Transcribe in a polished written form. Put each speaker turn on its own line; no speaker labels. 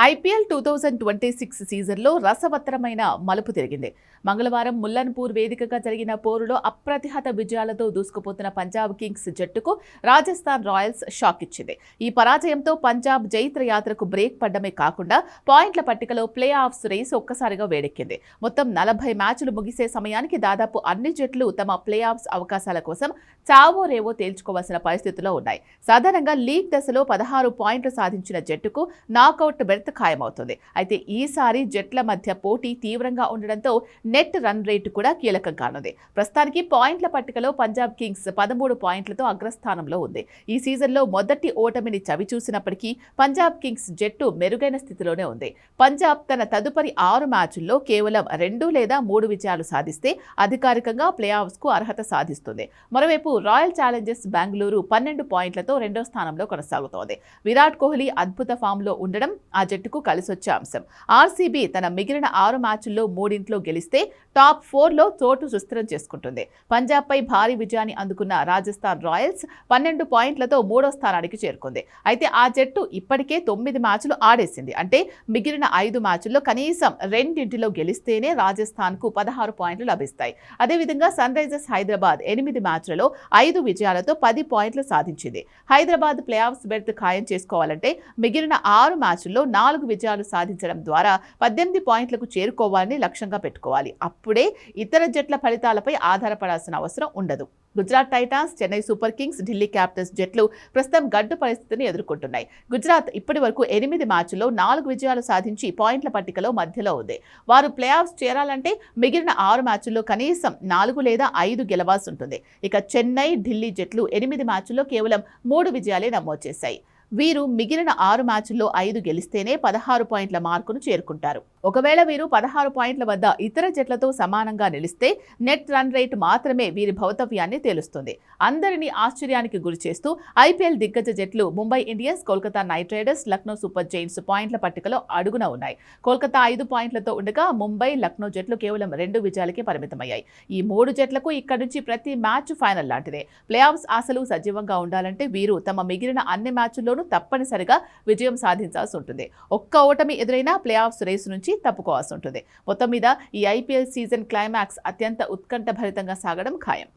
IPL 2026 సీజన్లో రసవత్తరమైన మలుపు తిరిగింది. మంగళవారం ముల్లన్పూర్ వేదికగా జరిగిన పోరులో అప్రతిహత విజయాలతో దూసుకుపోతున్న పంజాబ్ కింగ్స్ జట్టుకు రాజస్థాన్ రాయల్స్ షాక్ ఇచ్చింది. ఈ పరాజయంతో పంజాబ్ జైత్రయాత్రకు బ్రేక్ పడ్డమే కాకుండా పాయింట్ల పట్టికలో ప్లే ఆఫ్స్ రేస్ ఒక్కసారిగా వేడెక్కింది. మొత్తం 40 మ్యాచ్లు ముగిసే సమయానికి దాదాపు అన్ని జట్లు తమ ప్లే ఆఫ్స్ అవకాశాల కోసం చావో రేవో తేల్చుకోవాల్సిన పరిస్థితిలో ఉన్నాయి. సాధారణంగా లీగ్ దశలో 16 పాయింట్లు సాధించిన జట్టుకు నాకౌట్ బెర్త్ ఖాయమవుతుంది. అయితే ఈసారి జట్ల మధ్య పోటీ తీవ్రంగా ఉండడంతో నెట్ రన్ రేటు కూడా కీలకం కానుంది. ప్రస్తుతానికి పాయింట్ల పట్టికలో పంజాబ్ కింగ్స్ 13 పాయింట్లతో అగ్రస్థానంలో ఉంది. ఈ సీజన్లో మొదటి ఓటమిని చవిచూసినప్పటికీ పంజాబ్ కింగ్స్ జట్టు మెరుగైన స్థితిలోనే ఉంది. పంజాబ్ తన తదుపరి 6 మ్యాచ్ల్లో కేవలం 2 లేదా 3 విజయాలు సాధిస్తే అధికారికంగా ప్లే ఆఫ్స్ కు అర్హత సాధిస్తుంది. మరోవైపు రాయల్ ఛాలెంజర్స్ బెంగళూరు 12 పాయింట్లతో 2వ స్థానంలో కొనసాగుతోంది. విరాట్ కోహ్లీ అద్భుత ఫామ్లో ఉండడం ఆ జట్టుకు కలిసొచ్చే అంశం. ఆర్సీబీ తన మిగిలిన 6 మ్యాచ్ల్లో 3 గెలిస్తే టాప్ 4లో చోటు సుస్థిరం చేసుకుంటుంది. పంజాబ్పై భారీ విజయాన్ని అందుకున్న రాజస్థాన్ రాయల్స్ 12 పాయింట్లతో 3వ స్థానానికి చేరుకుంది. అయితే ఆ జట్టు ఇప్పటికే 9 మ్యాచ్లు ఆడేసింది. అంటే మిగిలిన 5 మ్యాచ్ల్లో కనీసం 2 గెలిస్తేనే రాజస్థాన్కు 16 పాయింట్లు లభిస్తాయి. అదేవిధంగా సన్ రైజర్స్ హైదరాబాద్ 8 మ్యాచ్లలో 5 విజయాలతో 10 పాయింట్లు సాధించింది. హైదరాబాద్ ప్లే ఆఫ్స్ బెర్త్ ఖాయం చేసుకోవాలంటే మిగిలిన 6 మ్యాచ్ల్లో 4 విజయాలు సాధించడం ద్వారా 18 పాయింట్లకు చేరుకోవాలని లక్ష్యంగా పెట్టుకోవాలి. అప్పుడే ఇతర జట్ల ఫలితాలపై ఆధారపడాల్సిన అవసరం ఉండదు. Gujarat Titans, Chennai super Kings, Delhi Capitals జట్లు ప్రస్తుతం గడ్డు పరిస్థితిని ఎదుర్కొంటున్నాయి. గుజరాత్ ఇప్పటి వరకు 8 మ్యాచ్ల్లో 4 విజయాలు సాధించి పాయింట్ల పట్టికలో మధ్యలో ఉంది. వారు ప్లే ఆఫ్స్ చేరాలంటే మిగిలిన 6 మ్యాచ్ల్లో కనీసం 4 లేదా 5 గెలవాల్సి ఉంటుంది. ఇక చెన్నై, ఢిల్లీ జట్లు 8 మ్యాచ్ల్లో కేవలం 3 విజయాలే నమోదు చేశాయి. వీరు మిగిలిన 6 మ్యాచ్ల్లో 5 గెలిస్తేనే 16 పాయింట్ల మార్కును చేరుకుంటారు. ఒకవేళ వీరు 16 పాయింట్ల వద్ద ఇతర జట్లతో సమానంగా నిలిస్తే నెట్ రన్ రేటు మాత్రమే వీరి భౌతవ్యాన్ని తేలుస్తుంది. అందరినీ ఆశ్చర్యానికి గురిచేస్తూ ఐపీఎల్ దిగ్గజ జట్లు Mumbai Indians, Kolkata night riders, Lucknow super Giants పాయింట్ల పట్టికలో అడుగున ఉన్నాయి. కోల్కతా 5 పాయింట్లతో ఉండగా ముంబై, లక్నో జట్లు కేవలం 2 విజయాలకే పరిమితమయ్యాయి. ఈ 3 జట్లకు ఇక్కడి నుంచి ప్రతి మ్యాచ్ ఫైనల్ లాంటిదే. ప్లే ఆఫ్స్ ఆశలు సజీవంగా ఉండాలంటే వీరు తమ మిగిలిన అన్ని మ్యాచ్ల్లో తప్పనిసరిగా విజయం సాధించాల్సి ఉంటుంది. ఒక్క ఓటమి ఎదురైనా ప్లే ఆఫ్స్ రేసు నుంచి తప్పుకోవాల్సి ఉంటుంది. మొత్తం మీద ఈ ఐపీఎల్ సీజన్ క్లైమాక్స్ అత్యంత ఉత్కంఠభరితంగా సాగడం ఖాయం.